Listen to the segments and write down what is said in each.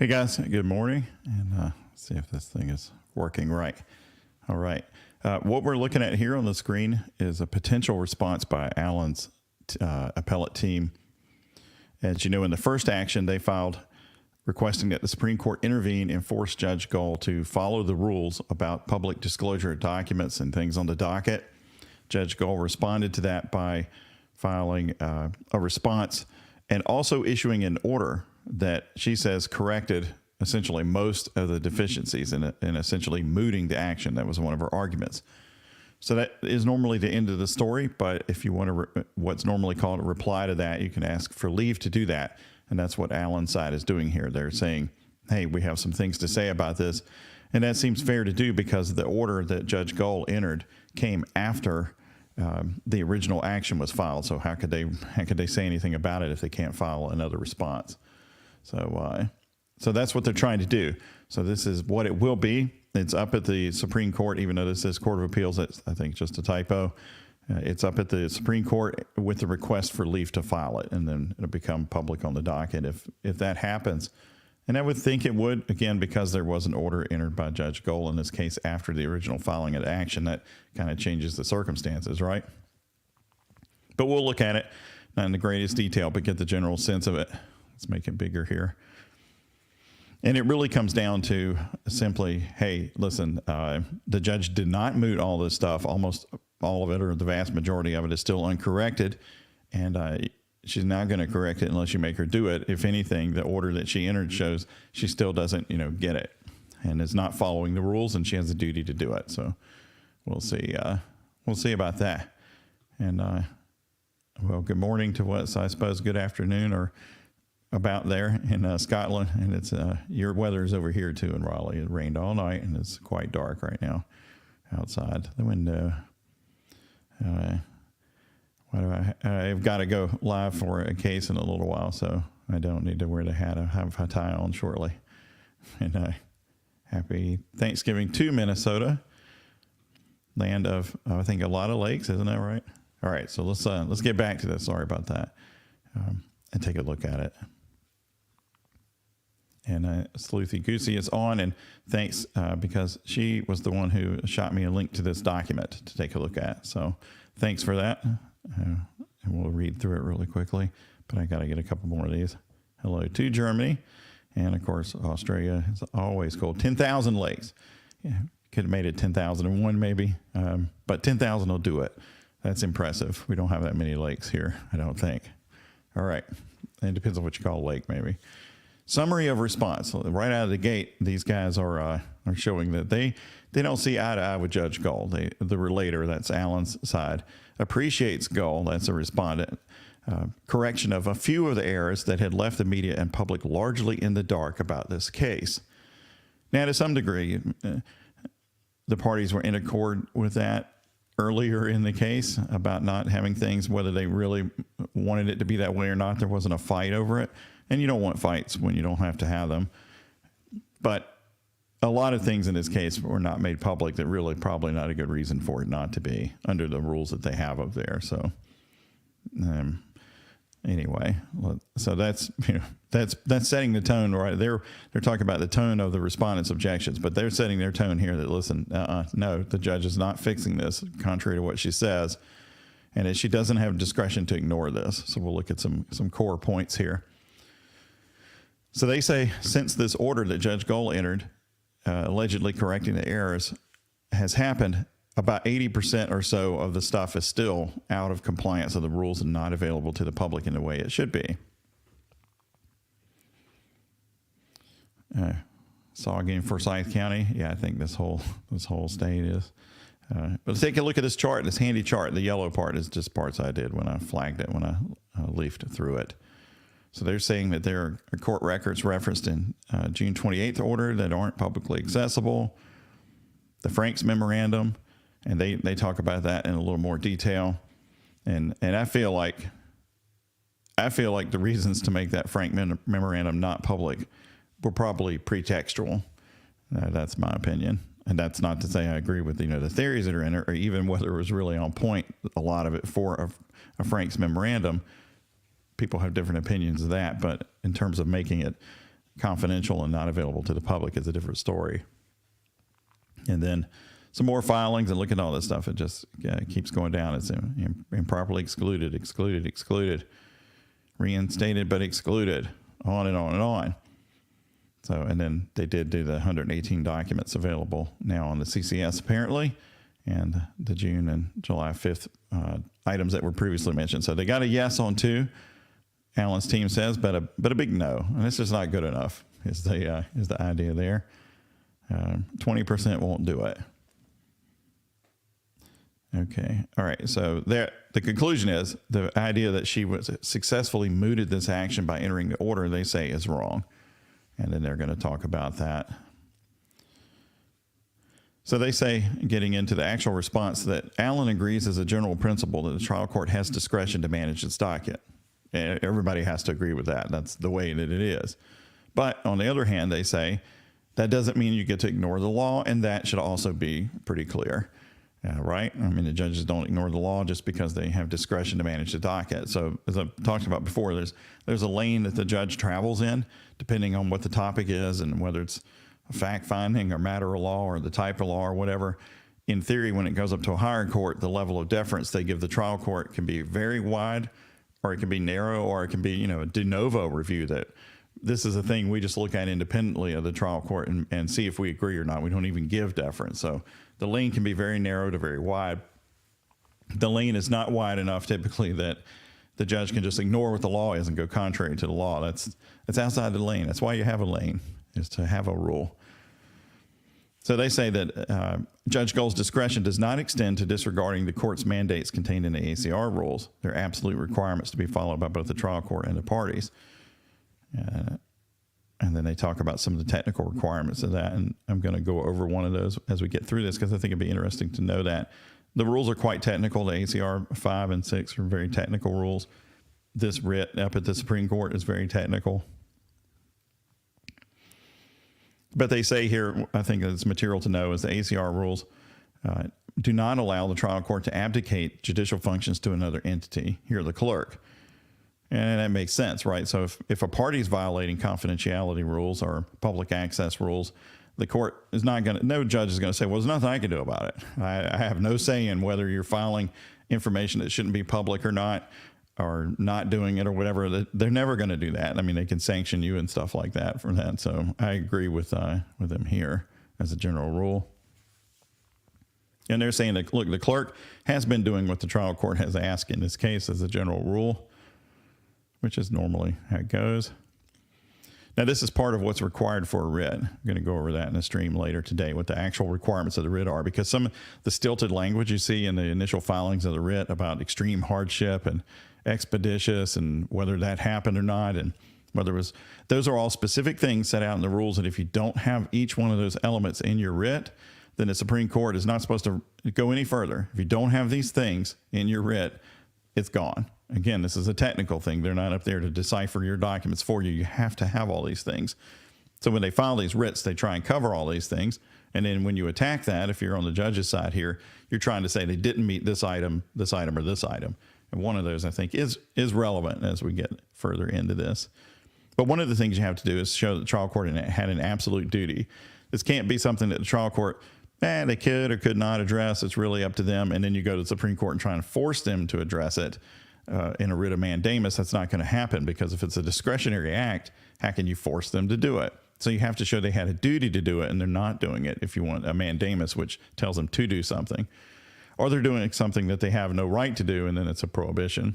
Hey guys, good morning, and see if this thing is working right. All right. What we're looking at here on the screen is a potential response by Allen's appellate team. As you know, in the first action, they filed requesting that the Supreme Court intervene and force Judge Gull to follow the rules about public disclosure of documents and things on the docket. Judge Gull responded to that by filing a response and also issuing an order that she says corrected essentially most of the deficiencies and essentially mooting the action. That was one of her arguments. So that is normally the end of the story, but if you want to, what's normally called a reply to that, you can ask for leave to do that. And that's what Allen's side is doing here. They're saying, hey, we have some things to say about this. And that seems fair to do because the order that Judge Gull entered came after the original action was filed. So how could they say anything about it if they can't file another response? So that's what they're trying to do. So this is what it will be. It's up at the Supreme Court, even though this is Court of Appeals. That's, I think, just a typo. It's up at the Supreme Court with the request for leave to file it, and then it'll become public on the docket if that happens. And I would think it would, again, because there was an order entered by Judge Gull in this case after the original filing of action. That kind of changes the circumstances, right? But we'll look at it, not in the greatest detail, but get the general sense of it. Let's make it bigger here. And it really comes down to simply, hey, listen, the judge did not moot all this stuff. Almost all of it, or the vast majority of it, is still uncorrected. And she's not going to correct it unless you make her do it. If anything, the order that she entered shows she still doesn't, get it and is not following the rules, and she has a duty to do it. So we'll see. We'll see about that. And, well, good morning to what's, I suppose, good afternoon or about there in Scotland. And it's your weather is over here too in Raleigh. It rained all night and it's quite dark right now outside the window. I've got to go live for a case in a little while, so I don't need to wear the hat. I have a tie on shortly. And happy Thanksgiving to Minnesota, land of I think a lot of lakes, isn't that right? All right, so let's get back to this. Sorry about that, and take a look at it. And Sleuthy Goosey is on, and thanks because she was the one who shot me a link to this document to take a look at. So thanks for that. And we'll read through it really quickly, but I got to get a couple more of these. Hello to Germany. And of course, Australia is always cold. 10,000 lakes. Yeah, could have made it 10,001 maybe, but 10,000 will do it. That's impressive. We don't have that many lakes here, I don't think. All right. It depends on what you call a lake, maybe. Summary of response. Right out of the gate, these guys are showing that they don't see eye to eye with Judge Gull. The relator, that's Allen's side, appreciates Gull, that's a respondent, correction of a few of the errors that had left the media and public largely in the dark about this case. Now, to some degree, the parties were in accord with that earlier in the case about not having things, whether they really wanted it to be that way or not. There wasn't a fight over it. And you don't want fights when you don't have to have them. But a lot of things in this case were not made public that really probably not a good reason for it not to be under the rules that they have up there. So anyway, so that's setting the tone right. They're talking about the tone of the respondents' objections, but they're setting their tone here that, listen, no, the judge is not fixing this, contrary to what she says, and that she doesn't have discretion to ignore this. So we'll look at some core points here. So they say, since this order that Judge Gull entered, allegedly correcting the errors, has happened, about 80% or so of the stuff is still out of compliance with the rules and not available to the public in the way it should be. Saw again Forsyth County. Yeah, I think this whole state is. But let's take a look at this chart, this handy chart. The yellow part is just parts I did when I flagged it, when I leafed through it. So they're saying that there are court records referenced in June 28th order that aren't publicly accessible. The Franks memorandum, and they talk about that in a little more detail. And I feel like the reasons to make that Frank memorandum not public were probably pretextual. That's my opinion. And that's not to say I agree with the theories that are in it, or even whether it was really on point. A lot of it for a Frank's memorandum. People have different opinions of that, but in terms of making it confidential and not available to the public is a different story. And then some more filings, and look at all this stuff. It just keeps going down. It's improperly excluded, reinstated but excluded, on and on and on. So, and then they did do the 118 documents available now on the CCS apparently, and the June and July 5th items that were previously mentioned. So they got a yes on 2, Alan's team says, but a big no, and it's just not good enough. Is the idea there? 20% won't do it. Okay, all right. So there, the conclusion is the idea that she was successfully mooted this action by entering the order, they say, is wrong, and then they're going to talk about that. So they say, getting into the actual response, that Alan agrees as a general principle that the trial court has discretion to manage its docket. Everybody has to agree with that. That's the way that it is. But on the other hand, they say that doesn't mean you get to ignore the law, and that should also be pretty clear, right? I mean, the judges don't ignore the law just because they have discretion to manage the docket. So as I've talked about before, there's a lane that the judge travels in, depending on what the topic is and whether it's a fact finding or matter of law or the type of law or whatever. In theory, when it goes up to a higher court, the level of deference they give the trial court can be very wide, or it can be narrow, or it can be, a de novo review that this is a thing we just look at independently of the trial court and see if we agree or not. We don't even give deference. So the lane can be very narrow to very wide. The lane is not wide enough typically that the judge can just ignore what the law is and go contrary to the law. That's outside the lane. That's why you have a lane, is to have a rule. So they say that Judge Gull's discretion does not extend to disregarding the court's mandates contained in the ACR rules. They're absolute requirements to be followed by both the trial court and the parties. And then they talk about some of the technical requirements of that. And I'm going to go over one of those as we get through this, because I think it'd be interesting to know that. The rules are quite technical. The ACR 5 and 6 are very technical rules. This writ up at the Supreme Court is very technical. But they say here, I think it's material to know, is the ACR rules do not allow the trial court to abdicate judicial functions to another entity, here the clerk. And that makes sense, right? So if a party is violating confidentiality rules or public access rules, the court is not going to, no judge is going to say, well, there's nothing I can do about it. I have no say in whether you're filing information that shouldn't be public or not doing it or whatever. They're never going to do that. I mean, they can sanction you and stuff like that for that. So I agree with them here as a general rule. And they're saying that, look, the clerk has been doing what the trial court has asked in this case as a general rule, which is normally how it goes. Now, this is part of what's required for a writ. I'm going to go over that in a stream later today, what the actual requirements of the writ are, because some of the stilted language you see in the initial filings of the writ about extreme hardship and expeditious and whether that happened or not, and whether it was, those are all specific things set out in the rules. And if you don't have each one of those elements in your writ, then the Supreme Court is not supposed to go any further. If you don't have these things in your writ, it's gone. Again, this is a technical thing. They're not up there to decipher your documents for you. You have to have all these things. So when they file these writs, they try and cover all these things. And then when you attack that, if you're on the judge's side here, you're trying to say they didn't meet this item, or this item. And one of those, I think, is relevant as we get further into this. But one of the things you have to do is show that the trial court had an absolute duty. This can't be something that the trial court, they could or could not address. It's really up to them. And then you go to the Supreme Court and try and force them to address it. In a writ of mandamus, that's not going to happen, because if it's a discretionary act, how can you force them to do it? So you have to show they had a duty to do it, and they're not doing it if you want a mandamus, which tells them to do something. Or they're doing something that they have no right to do, and then it's a prohibition.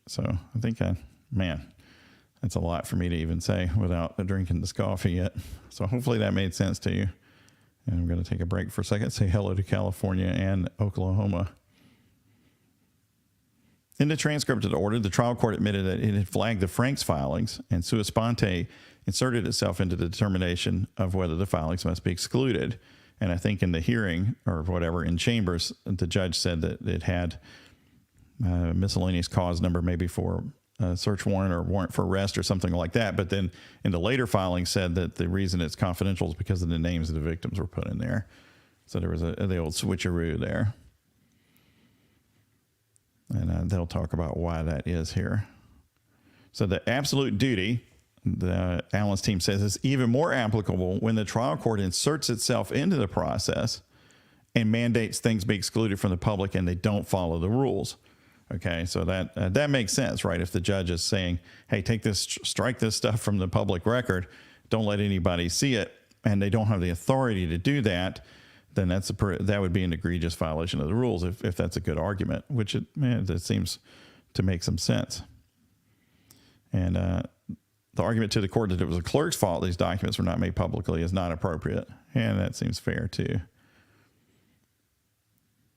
So I think, that's a lot for me to even say without drinking this coffee yet. So hopefully that made sense to you. And I'm going to take a break for a second, say hello to California and Oklahoma. In the transcript of the order, the trial court admitted that it had flagged the Franks filings and sua sponte inserted itself into the determination of whether the filings must be excluded. And I think in the hearing or whatever in chambers, the judge said that it had miscellaneous cause number, maybe for a search warrant or warrant for arrest or something like that. But then in the later filing said that the reason it's confidential is because of the names of the victims were put in there. So there was the old switcheroo there. And they'll talk about why that is here. So the absolute duty, the Allen's team says is even more applicable when the trial court inserts itself into the process and mandates things be excluded from the public and they don't follow the rules. Okay, so that makes sense, right? If the judge is saying, hey, take this, strike this stuff from the public record, don't let anybody see it, and they don't have the authority to do that, then that would be an egregious violation of the rules if that's a good argument, which that seems to make some sense. And the argument to the court that it was the clerk's fault these documents were not made publicly is not appropriate, and that seems fair too.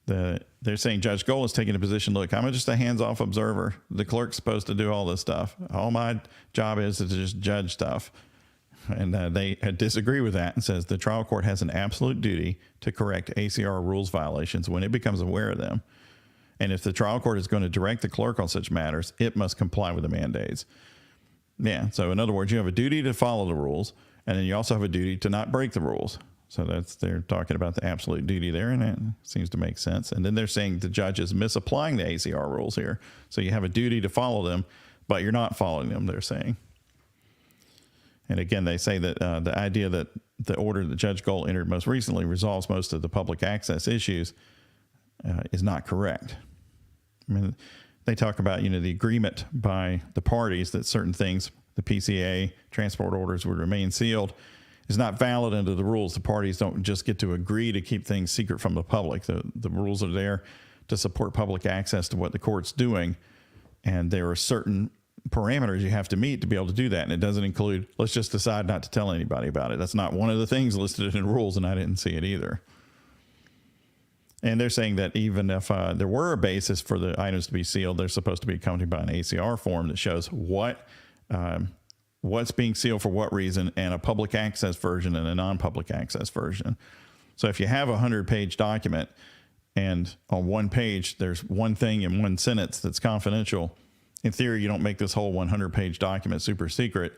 They're saying Judge Gull is taking a position, look, I'm just a hands-off observer. The clerk's supposed to do all this stuff. All my job is to just judge stuff. And they disagree with that and says the trial court has an absolute duty to correct ACR rules violations when it becomes aware of them. And if the trial court is going to direct the clerk on such matters, it must comply with the mandates. Yeah, so in other words, you have a duty to follow the rules, and then you also have a duty to not break the rules. So they're talking about the absolute duty there, and it seems to make sense. And then they're saying the judge is misapplying the ACR rules here. So you have a duty to follow them, but you're not following them, they're saying. And again, they say that the idea that the order that Judge Gull entered most recently resolves most of the public access issues is not correct. I mean, they talk about, the agreement by the parties that certain things, the PCA, transport orders would remain sealed, is not valid under the rules. The parties don't just get to agree to keep things secret from the public. The rules are there to support public access to what the court's doing, and there are certain parameters you have to meet to be able to do that. And it doesn't include, let's just decide not to tell anybody about it. That's not one of the things listed in the rules, and I didn't see it either. And they're saying that even if there were a basis for the items to be sealed, they're supposed to be accompanied by an ACR form that shows what's being sealed for what reason, and a public access version and a non-public access version. So if you have a 100-page document and on one page there's one thing in one sentence that's confidential, in theory you don't make this whole 100-page document super secret.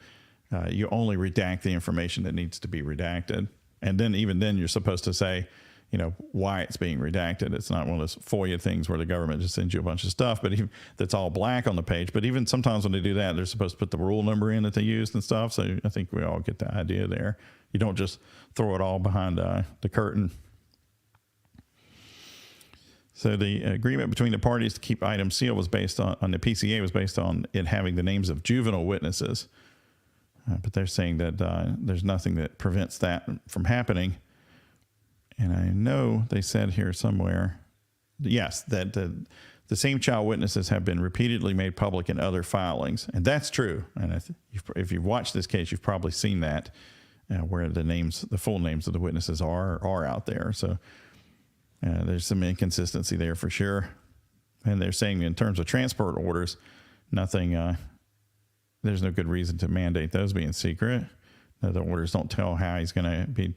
You only redact the information that needs to be redacted. And then even then you're supposed to say, why it's being redacted. It's not one of those FOIA things where the government just sends you a bunch of stuff, but even that's all black on the page. But even sometimes when they do that, they're supposed to put the rule number in that they used and stuff. So I think we all get the idea there. You don't just throw it all behind the curtain. So the agreement between the parties to keep items sealed was based on the PCA was based on it having the names of juvenile witnesses. But they're saying that there's nothing that prevents that from happening. And I know they said here somewhere, yes, that the same child witnesses have been repeatedly made public in other filings. And that's true. And if you've watched this case, you've probably seen that where the full names of the witnesses are out there. So there's some inconsistency there for sure. And they're saying in terms of transport orders, there's no good reason to mandate those being secret. The orders don't tell how he's going to be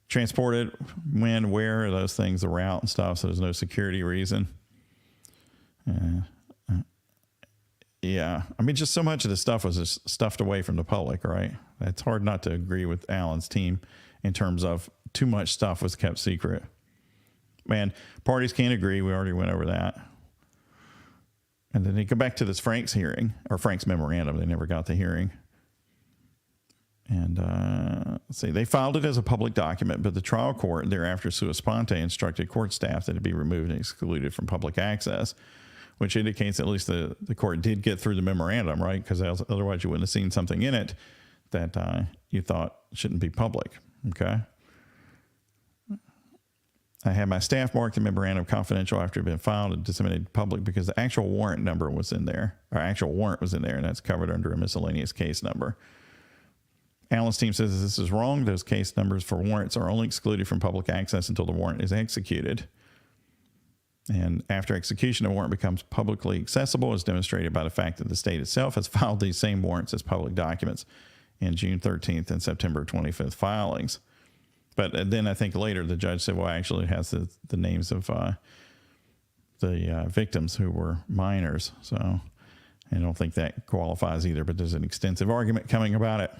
transported, when, where, those things, the route and stuff. So there's no security reason. Yeah. I mean, just so much of the stuff was just stuffed away from the public, right? It's hard not to agree with Allen's team in terms of too much stuff was kept secret. Man, parties can't agree. We already went over that. And then they go back to this Frank's hearing, or Frank's memorandum. They never got the hearing. And let's see, they filed it as a public document, but the trial court thereafter sua sponte instructed court staff that it be removed and excluded from public access, which indicates at least the court did get through the memorandum, right? Because otherwise you wouldn't have seen something in it that you thought shouldn't be public, okay? I had my staff mark the memorandum confidential after it had been filed and disseminated to public because the actual warrant number was in there, or actual warrant was in there, and that's covered under a miscellaneous case number. Allen's team says this is wrong. Those case numbers for warrants are only excluded from public access until the warrant is executed. And after execution, a warrant becomes publicly accessible, as demonstrated by the fact that the state itself has filed these same warrants as public documents in June 13th and September 25th filings. But then I think later the judge said, well, actually it has the names of the victims who were minors. So I don't think that qualifies either, but there's an extensive argument coming about it.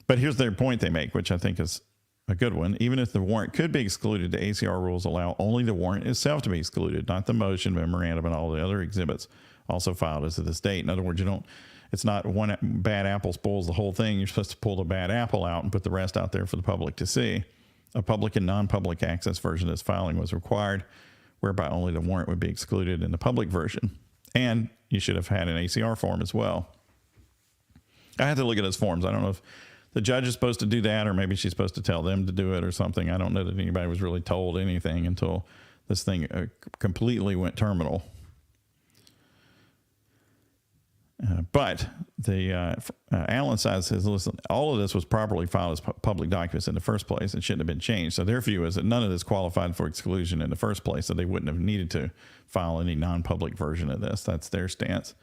But here's their point they make, which I think is a good one. Even if the warrant could be excluded, the ACR rules allow only the warrant itself to be excluded, not the motion, memorandum, and all the other exhibits also filed as of this date. In other words, it's not one bad apple spoils the whole thing. You're supposed to pull the bad apple out and put the rest out there for the public to see. A public and non-public access version of this filing was required, whereby only the warrant would be excluded in the public version. And you should have had an ACR form as well. I had to look at those forms. I don't know if the judge is supposed to do that, or maybe she's supposed to tell them to do it or something. I don't know that anybody was really told anything until this thing completely went terminal. But the Allen side says, listen, all of this was properly filed as public documents in the first place and shouldn't have been changed. So their view is that none of this qualified for exclusion in the first place, so they wouldn't have needed to file any non-public version of this. That's their stance.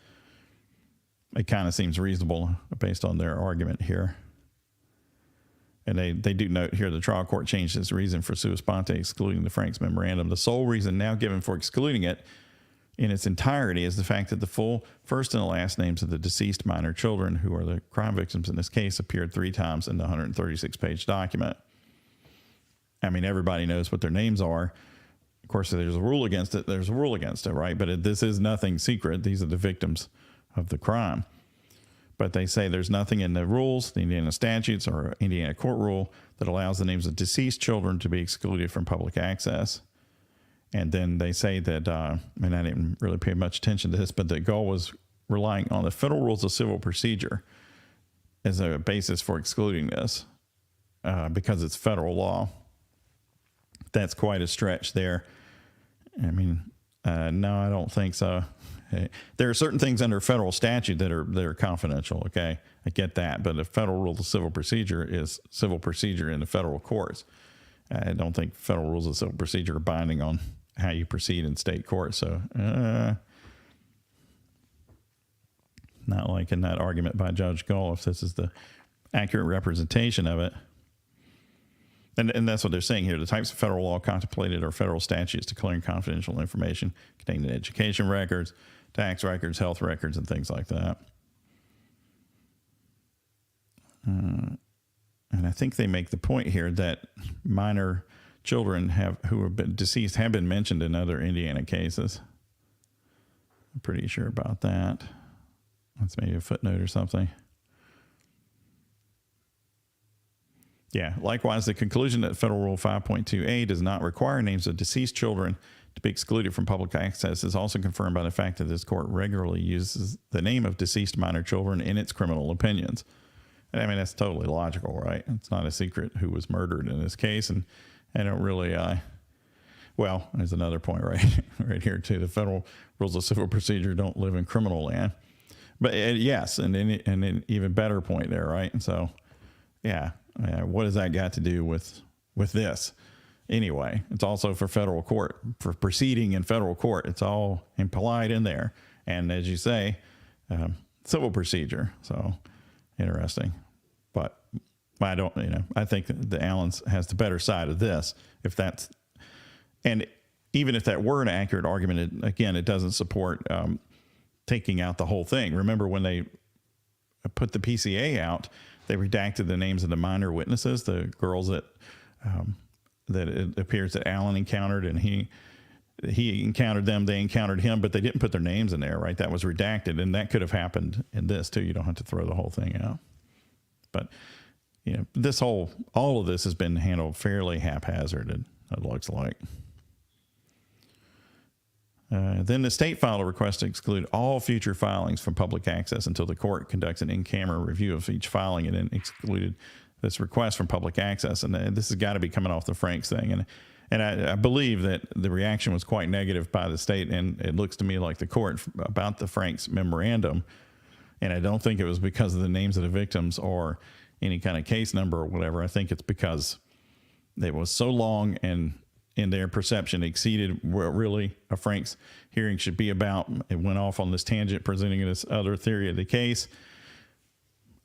It kind of seems reasonable based on their argument here. And they do note here the trial court changed its reason for sua sponte excluding the Franks memorandum. The sole reason now given for excluding it in its entirety is the fact that the full first and the last names of the deceased minor children, who are the crime victims in this case, appeared 3 times in the 136-page document. I mean, everybody knows what their names are. Of course, if there's a rule against it, there's a rule against it, right? But this is nothing secret. These are the victims of the crime. But they say there's nothing in the rules, the Indiana statutes, or Indiana court rule that allows the names of deceased children to be excluded from public access. And then they say that, and I didn't really pay much attention to this, but that Gull was relying on the federal rules of civil procedure as a basis for excluding this because it's federal law. That's quite a stretch there. I mean, no, I don't think so. There are certain things under federal statute that are confidential. Okay, I get that, but the federal rule of civil procedure is civil procedure in the federal courts. I don't think federal rules of civil procedure are binding on how you proceed in state court. So, not like in that argument by Judge Gull, if this is the accurate representation of it. And that's what they're saying here. The types of federal law contemplated are federal statutes declaring confidential information contained in education records, tax records, health records, and things like that. And I think they make the point here that minor children who have been deceased have been mentioned in other Indiana cases. I'm pretty sure about that. That's maybe a footnote or something. Yeah, likewise, the conclusion that Federal Rule 5.2a does not require names of deceased children to be excluded from public access is also confirmed by the fact that this court regularly uses the name of deceased minor children in its criminal opinions. And I mean, that's totally logical, right? It's not a secret who was murdered in this case. And I don't really, well, there's another point right here too. The federal rules of civil procedure don't live in criminal land. But yes, and an even better point there, right? And so, yeah. What does that got to do with this? Anyway, it's also for federal court, for proceeding in federal court. It's all implied in there. And as you say, civil procedure. So interesting. But I don't, I think the Allens has the better side of this. And even if that were an accurate argument, again, it doesn't support taking out the whole thing. Remember when they put the PCA out, they redacted the names of the minor witnesses, the girls that it appears that Allen encountered, and he encountered them, they encountered him, but they didn't put their names in there, right? That was redacted, and that could have happened in this too. You don't have to throw the whole thing out. But all of this has been handled fairly haphazard, it looks like. Then the state filed a request to exclude all future filings from public access until the court conducts an in-camera review of each filing, and then excluded this request from public access. And this has got to be coming off the Franks thing. And I believe that the reaction was quite negative by the state, and it looks to me like the court about the Franks memorandum. And I don't think it was because of the names of the victims or any kind of case number or whatever. I think it's because it was so long and in their perception exceeded what really a Franks hearing should be about. It went off on this tangent, presenting this other theory of the case.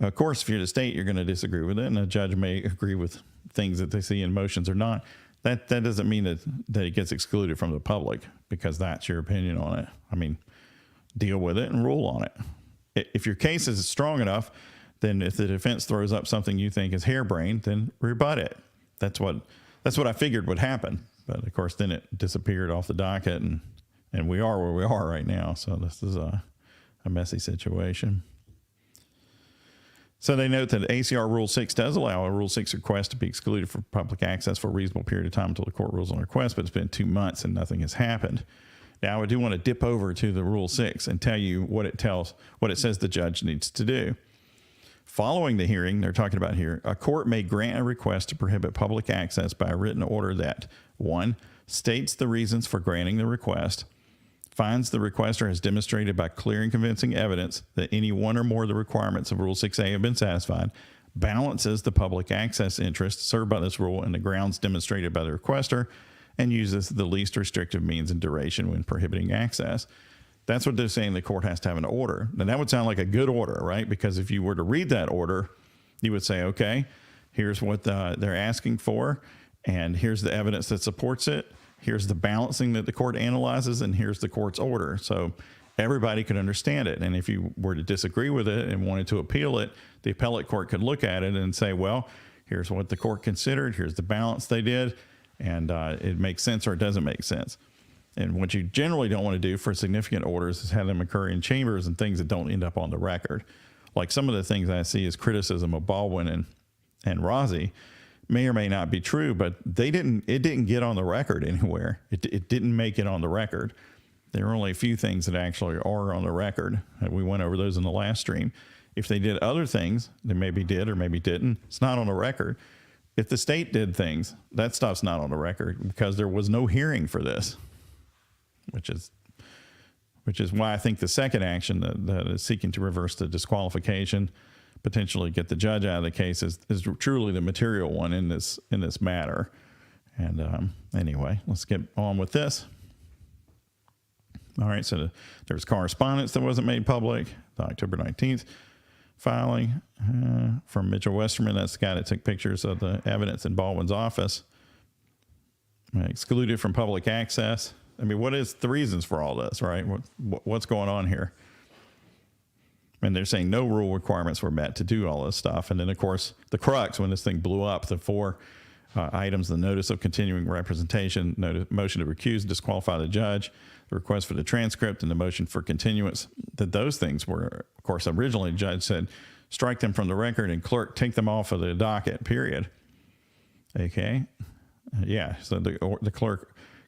Of course, if you're the state, you're going to disagree with it, and a judge may agree with things that they see in motions or not. That doesn't mean that it gets excluded from the public because that's your opinion on it. I mean, deal with it and rule on it. If your case is strong enough, then if the defense throws up something you think is harebrained, then rebut it. That's what I figured would happen. But of course, then it disappeared off the docket, and we are where we are right now. So this is a messy situation. So they note that ACR Rule 6 does allow a Rule 6 request to be excluded for public access for a reasonable period of time until the court rules on the request, but it's been 2 months and nothing has happened. Now, I do want to dip over to the Rule 6 and tell you what it says the judge needs to do. Following the hearing, they're talking about here, a court may grant a request to prohibit public access by a written order that, 1, states the reasons for granting the request, finds the requester has demonstrated by clear and convincing evidence that any one or more of the requirements of Rule 6A have been satisfied, balances the public access interest served by this rule and the grounds demonstrated by the requester, and uses the least restrictive means and duration when prohibiting access. That's what they're saying the court has to have an order. Now, that would sound like a good order, right? Because if you were to read that order, you would say, okay, here's what they're asking for, and here's the evidence that supports it. Here's the balancing that the court analyzes, and here's the court's order. So everybody could understand it. And if you were to disagree with it and wanted to appeal it, the appellate court could look at it and say, well, here's what the court considered. Here's the balance they did. And it makes sense or it doesn't make sense. And what you generally don't want to do for significant orders is have them occur in chambers and things that don't end up on the record. Like some of the things I see as criticism of Baldwin and Rossi may or may not be true, but it didn't get on the record anywhere. It didn't make it on the record. There are only a few things that actually are on the record. We went over those in the last stream. If they did other things, they maybe did or maybe didn't, it's not on the record. If the state did things, that stuff's not on the record because there was no hearing for this, which is why I think the second action that is seeking to reverse the disqualification, potentially get the judge out of the case, is truly the material one in this matter. And anyway, let's get on with this. All right, so there was correspondence that wasn't made public, the October 19th filing from Mitchell Westerman. That's the guy that took pictures of the evidence in Baldwin's office. Excluded from public access. I mean, what is the reasons for all this, right? What's going on here? And they're saying no rule requirements were met to do all this stuff. And then, of course, the crux, when this thing blew up, the 4 items, the notice of continuing representation, motion to recuse, disqualify the judge, the request for the transcript, and the motion for continuance, that those things were, of course, originally the judge said, strike them from the record and clerk, take them off of the docket, period. Okay. Yeah. So the court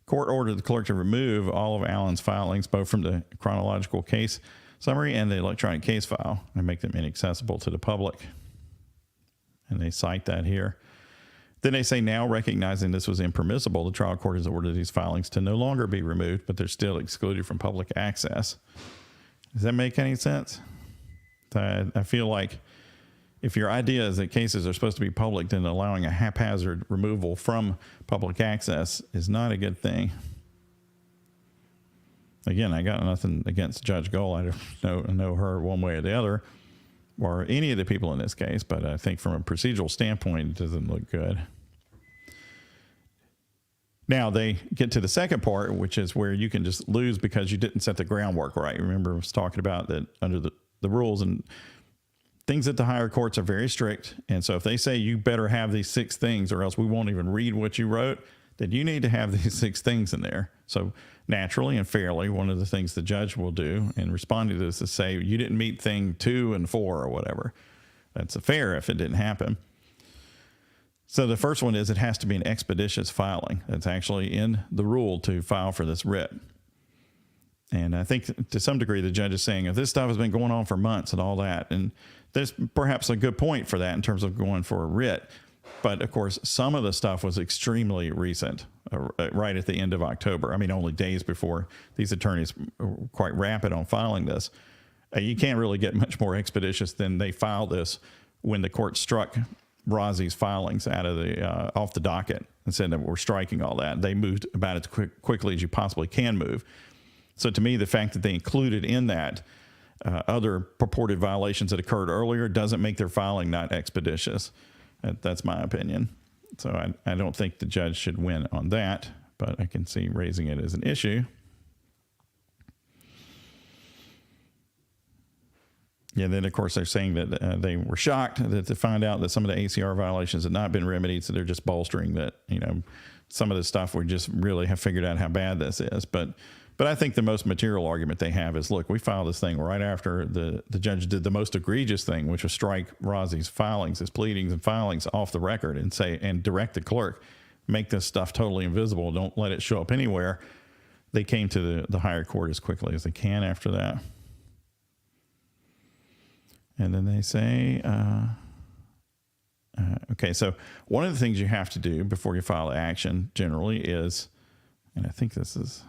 ordered the clerk to remove all of Allen's filings, both from the chronological case summary and the electronic case file, and make them inaccessible to the public. And they cite that here. Then they say, now recognizing this was impermissible, the trial court has ordered these filings to no longer be removed, but they're still excluded from public access. Does that make any sense? I feel like if your idea is that cases are supposed to be public, then allowing a haphazard removal from public access is not a good thing. Again, I got nothing against Judge Gull. I don't know her one way or the other, or any of the people in this case, but I think from a procedural standpoint, it doesn't look good. Now they get to the second part, which is where you can just lose because you didn't set the groundwork right. Remember I was talking about that under the rules, and things at the higher courts are very strict. And so if they say you better have these 6 things or else we won't even read what you wrote, then you need to have these 6 things in there. So naturally and fairly, one of the things the judge will do in responding to this is say, you didn't meet thing 2 and 4 or whatever. That's fair if it didn't happen. So the first one is it has to be an expeditious filing. That's actually in the rule to file for this writ. And I think to some degree, the judge is saying, if this stuff has been going on for months and all that, and there's perhaps a good point for that in terms of going for a writ. But of course, some of the stuff was extremely recent, right at the end of October. I mean, only days before. These attorneys were quite rapid on filing this. You can't really get much more expeditious than they filed this when the court struck Rossi's filings out of the off the docket and said that we're striking all that. They moved about as quickly as you possibly can move. So to me, the fact that they included in that other purported violations that occurred earlier doesn't make their filing not expeditious. That's my opinion. So I don't think the judge should win on that, but I can see raising it as an issue. Yeah, then, of course, they're saying that they were shocked that to find out that some of the ACR violations had not been remedied, so they're just bolstering that, you know, some of the stuff we just really have figured out how bad this is. But But I think the most material argument they have is, look, we filed this thing right after the judge did the most egregious thing, which was strike Rozzi's filings, his pleadings and filings off the record and direct the clerk, make this stuff totally invisible. Don't let it show up anywhere. They came to the higher court as quickly as they can after that. And then they say, okay, so one of the things you have to do before you file an action generally is, and I think this is,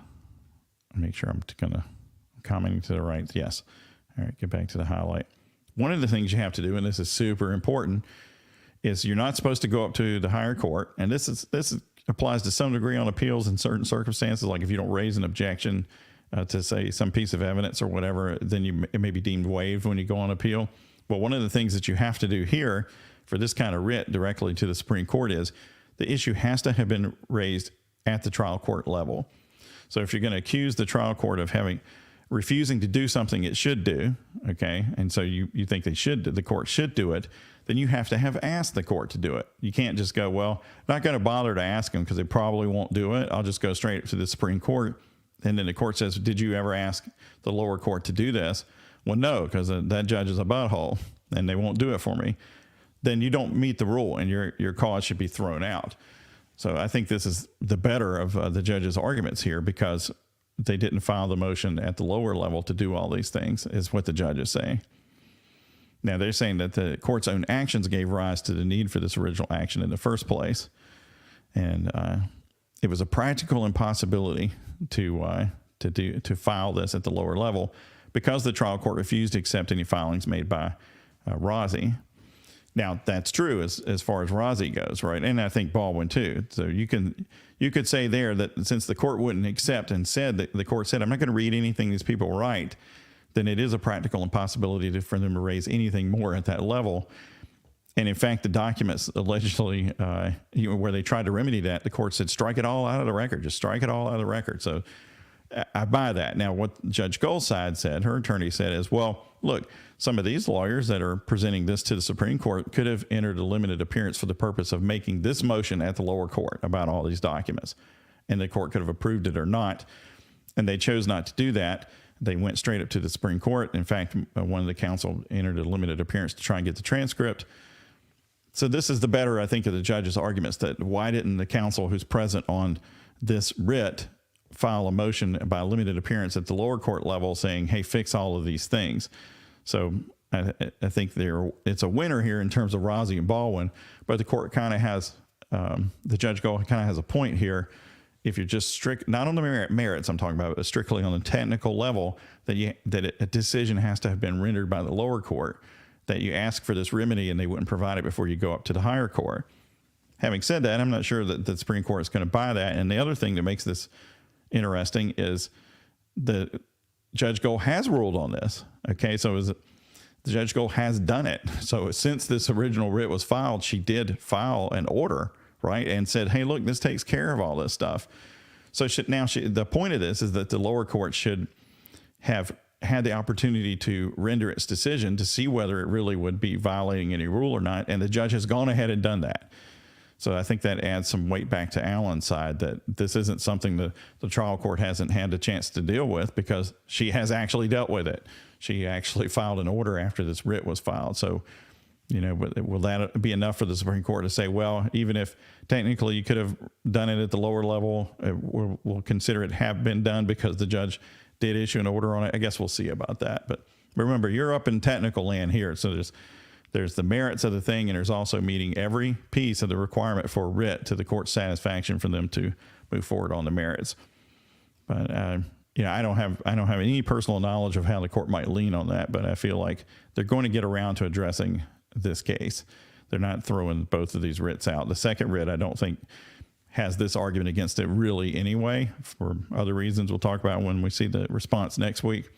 make sure I'm commenting to the right. Yes. All right, get back to the highlight. One of the things you have to do, and this is super important, is you're not supposed to go up to the higher court. And this applies to some degree on appeals in certain circumstances, like if you don't raise an objection to say some piece of evidence or whatever, then it may be deemed waived when you go on appeal. But one of the things that you have to do here for this kind of writ directly to the Supreme Court is the issue has to have been raised at the trial court level. So if you're going to accuse the trial court of refusing to do something it should do, okay, and so you think the court should do it, then you have to have asked the court to do it. You can't just go, well, not going to bother to ask them because they probably won't do it. I'll just go straight to the Supreme Court. And then the court says, did you ever ask the lower court to do this? Well, no, because that judge is a butthole and they won't do it for me. Then you don't meet the rule and your cause should be thrown out. So I think this is the better of the judge's arguments here, because they didn't file the motion at the lower level to do all these things, is what the judge is saying. Now, they're saying that the court's own actions gave rise to the need for this original action in the first place. And it was a practical impossibility to file this at the lower level because the trial court refused to accept any filings made by Rozzi. Now, that's true as far as Rozzi goes, right? And I think Baldwin too. So you could say there that since the court wouldn't accept and said that the court said, I'm not going to read anything these people write, then it is a practical impossibility for them to raise anything more at that level. And in fact, the documents allegedly, where they tried to remedy that, the court said, strike it all out of the record, just strike it all out of the record. So I buy that. Now, what Judge Gull's side said, her attorney said is, well, look, some of these lawyers that are presenting this to the Supreme Court could have entered a limited appearance for the purpose of making this motion at the lower court about all these documents. And the court could have approved it or not. And they chose not to do that. They went straight up to the Supreme Court. In fact, one of the counsel entered a limited appearance to try and get the transcript. So this is the better, I think, of the judge's arguments, that why didn't the counsel who's present on this writ file a motion by limited appearance at the lower court level saying, hey, fix all of these things. So I think it's a winner here in terms of Rozzi and Baldwin, but the court kind of has, the Judge Gull kind of has a point here. If you're just strict, not on the merits I'm talking about, but strictly on the technical level, that a decision has to have been rendered by the lower court, that you ask for this remedy and they wouldn't provide it before you go up to the higher court. Having said that, I'm not sure that the Supreme Court is going to buy that. And the other thing that makes this interesting is the Judge Gull has ruled on this. Okay, so the Judge Gull has done it. So since this original writ was filed, she did file an order, right, and said, hey, look, this takes care of all this stuff. So the point of this is that the lower court should have had the opportunity to render its decision to see whether it really would be violating any rule or not, and the judge has gone ahead and done that. So I think that adds some weight back to Allen's side, that this isn't something the trial court hasn't had a chance to deal with, because she has actually dealt with it. She actually filed an order after this writ was filed. So, will that be enough for the Supreme Court to say, well, even if technically you could have done it at the lower level, we'll consider it have been done because the judge did issue an order on it? I guess we'll see about that. But remember, you're up in technical land here. So there's the merits of the thing, and there's also meeting every piece of the requirement for a writ to the court's satisfaction for them to move forward on the merits. But I don't have any personal knowledge of how the court might lean on that, but I feel like they're going to get around to addressing this case. They're not throwing both of these writs out. The second writ, I don't think, has this argument against it really anyway, for other reasons we'll talk about when we see the response next week.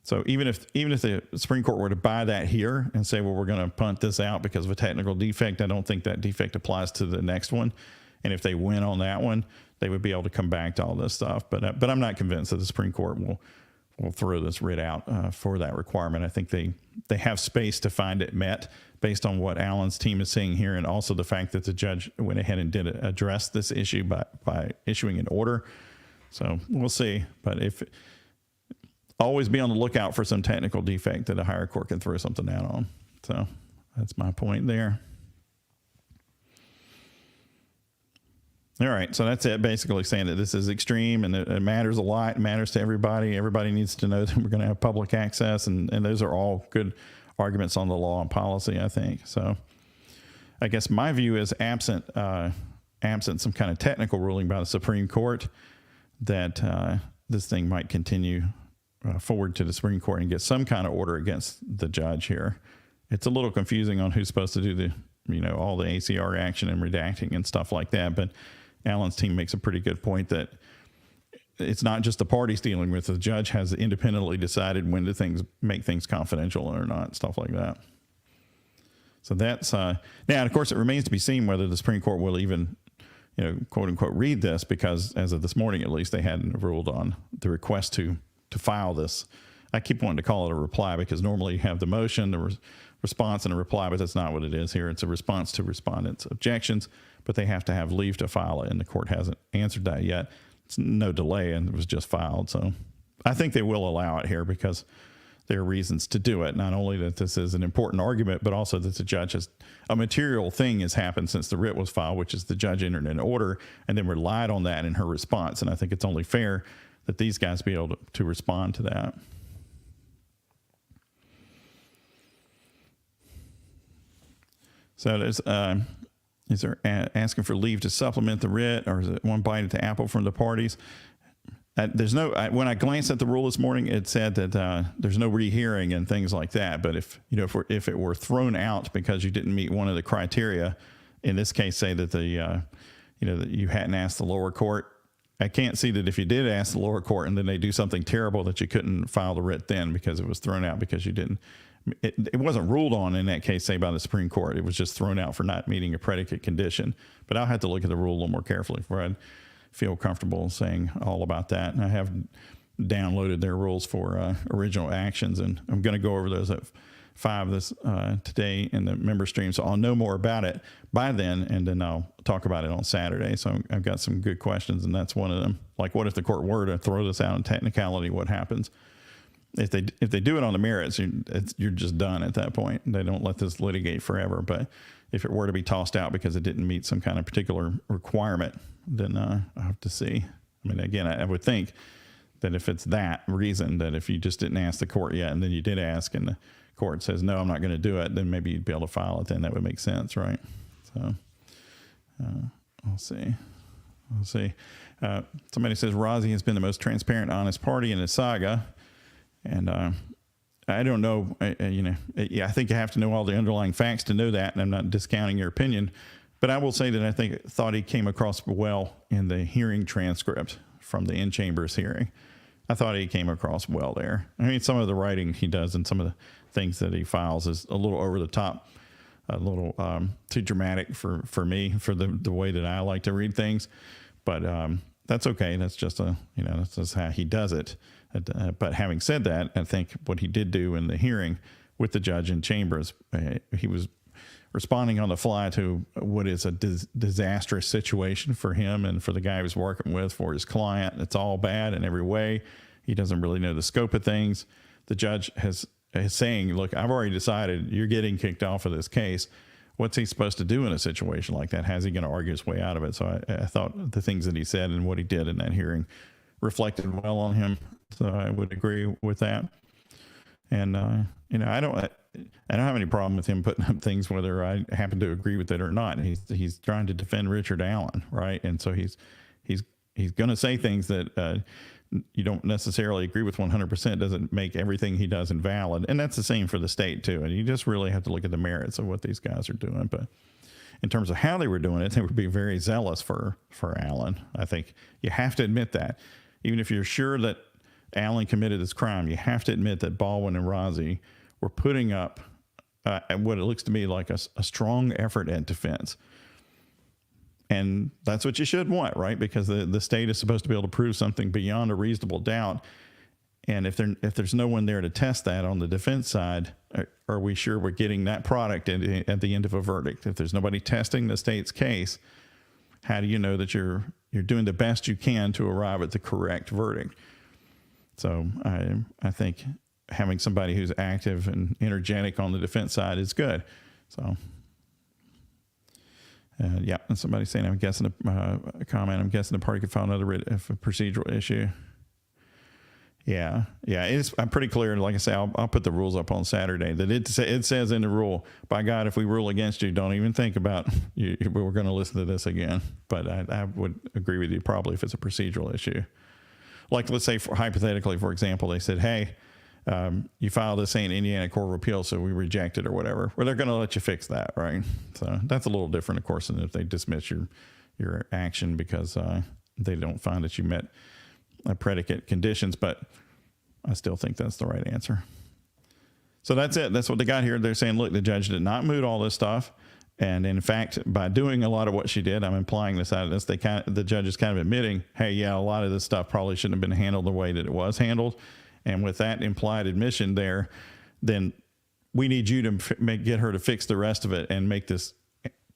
So even if the Supreme Court were to buy that here and say, well, we're going to punt this out because of a technical defect, I don't think that defect applies to the next one. And if they win on that one, they would be able to come back to all this stuff. But I'm not convinced that the Supreme Court will throw this writ out for that requirement. I think they have space to find it met based on what Allen's team is saying here, and also the fact that the judge went ahead and did address this issue by issuing an order. So we'll see. But always be on the lookout for some technical defect that a higher court can throw something out on. So that's my point there. All right, so that's it, basically saying that this is extreme and it matters a lot. It matters to everybody. Everybody needs to know that we're going to have public access, and those are all good arguments on the law and policy, I think. So I guess my view is absent some kind of technical ruling by the Supreme Court that this thing might continue forward to the Supreme Court and get some kind of order against the judge here. It's a little confusing on who's supposed to do the, all the ACR action and redacting and stuff like that, but Alan's team makes a pretty good point that it's not just the parties dealing with it. The judge has independently decided when to make things confidential or not, stuff like that. So that's now, of course, it remains to be seen whether the Supreme Court will even, quote unquote, read this, because as of this morning, at least, they hadn't ruled on the request to file this. I keep wanting to call it a reply because normally you have the motion, the response, and a reply, but that's not what it is here. It's a response to respondents' objections, but they have to have leave to file it, and the court hasn't answered that yet. It's no delay, and it was just filed. So I think they will allow it here because there are reasons to do it. Not only that this is an important argument, but also that the judge a material thing has happened since the writ was filed, which is the judge entered an order and then relied on that in her response. And I think it's only fair that these guys be able to respond to that. So there's, is there asking for leave to supplement the writ, or is it one bite at the apple from the parties? There's no, when I glanced at the rule this morning, it said that there's no rehearing and things like that. But if it were thrown out because you didn't meet one of the criteria, in this case, say that that you hadn't asked the lower court, I can't see that if you did ask the lower court and then they do something terrible that you couldn't file the writ then because it was thrown out because you didn't. It wasn't ruled on in that case, say, by the Supreme Court. It was just thrown out for not meeting a predicate condition. But I'll have to look at the rule a little more carefully before I feel comfortable saying all about that. And I have downloaded their rules for original actions, and I'm going to go over those at 5 today in the member stream. So I'll know more about it by then, and then I'll talk about it on Saturday. So I've got some good questions, and that's one of them. Like, what if the court were to throw this out in technicality? What happens? If they do it on the merits, you're just done at that point. They don't let this litigate forever. But if it were to be tossed out because it didn't meet some kind of particular requirement, then I have to see. I mean, again, I would think that if it's that reason, that if you just didn't ask the court yet and then you did ask and the court says, no, I'm not going to do it, then maybe you'd be able to file it. Then that would make sense, right? So I'll see. We'll see. Somebody says Rozzi has been the most transparent, honest party in the saga. And I don't know, I think you have to know all the underlying facts to know that, and I'm not discounting your opinion. But I will say that I thought he came across well in the hearing transcript from the in-chambers hearing. I thought he came across well there. I mean, some of the writing he does and some of the things that he files is a little over the top, a little too dramatic for me, for the way that I like to read things. But that's okay. That's just that's just how he does it. But having said that, I think what he did do in the hearing with the judge in chambers, he was responding on the fly to what is a disastrous situation for him and for the guy he was working with, for his client. It's all bad in every way. He doesn't really know the scope of things. The judge is saying, look, I've already decided you're getting kicked off of this case. What's he supposed to do in a situation like that? How's he going to argue his way out of it? So I thought the things that he said and what he did in that hearing reflected well on him. So I would agree with that. And, I don't have any problem with him putting up things, whether I happen to agree with it or not. He's trying to defend Richard Allen, right? And so he's going to say things that you don't necessarily agree with 100%. Doesn't make everything he does invalid. And that's the same for the state too. And you just really have to look at the merits of what these guys are doing. But in terms of how they were doing it, they would be very zealous for Allen. I think you have to admit that. Even if you're sure that Allen committed this crime, you have to admit that Baldwin and Rozzi were putting up what it looks to me like a strong effort at defense. And that's what you should want, right? Because the state is supposed to be able to prove something beyond a reasonable doubt. And if there's no one there to test that on the defense side, are we sure we're getting that product at the end of a verdict? If there's nobody testing the state's case, how do you know that you're you're doing the best you can to arrive at the correct verdict. So I think having somebody who's active and energetic on the defense side is good. So, yeah, and somebody saying, I'm guessing a comment, I'm guessing the party could file another writ if a procedural issue. Yeah, I'm pretty clear. Like I say, I'll put the rules up on Saturday. That it says in the rule, by God, if we rule against you, don't even think about we're going to listen to this again. But I would agree with you probably if it's a procedural issue. Like, let's say, hypothetically, for example, they said, hey, you filed this in Indiana Court of Appeals, so we reject it or whatever. Well, they're going to let you fix that, right? So that's a little different, of course, than if they dismiss your action because they don't find that you met predicate conditions, but I still think that's the right answer. So that's it. That's what they got here. They're saying, look, the judge did not moot all this stuff. And in fact, by doing a lot of what she did, I'm implying this out of this, the judge is kind of admitting, hey, yeah, a lot of this stuff probably shouldn't have been handled the way that it was handled. And with that implied admission there, then we need you to get her to fix the rest of it and make this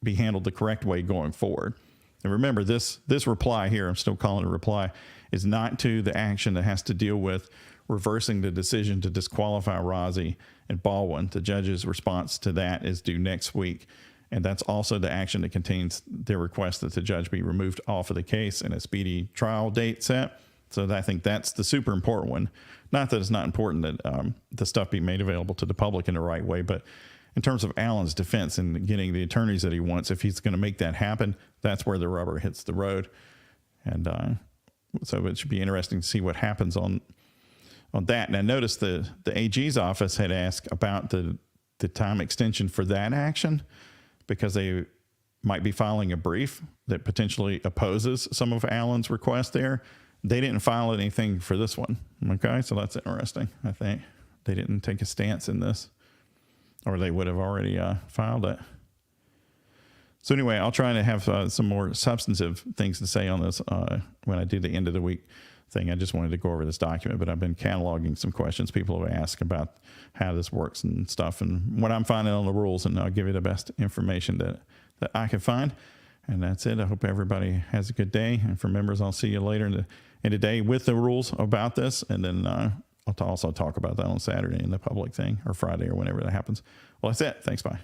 be handled the correct way going forward. And remember, this reply here, I'm still calling it a reply, is not to the action that has to deal with reversing the decision to disqualify Rozzi and Baldwin. The judge's response to that is due next week. And that's also the action that contains their request that the judge be removed off of the case and a speedy trial date set. So I think that's the super important one. Not that it's not important that the stuff be made available to the public in the right way, but in terms of Allen's defense and getting the attorneys that he wants, if he's going to make that happen, that's where the rubber hits the road. And so it should be interesting to see what happens on that. And I noticed the AG's office had asked about the time extension for that action because they might be filing a brief that potentially opposes some of Allen's requests there. They didn't file anything for this one. Okay, so that's interesting. I think they didn't take a stance in this, or they would have already filed it. So anyway, I'll try to have some more substantive things to say on this when I do the end of the week thing. I just wanted to go over this document, but I've been cataloging some questions people have asked about how this works and stuff and what I'm finding on the rules, and I'll give you the best information that I can find. And that's it. I hope everybody has a good day. And for members, I'll see you later in the day with the rules about this. And then I'll also talk about that on Saturday in the public thing, or Friday, or whenever that happens. Well, that's it. Thanks. Bye.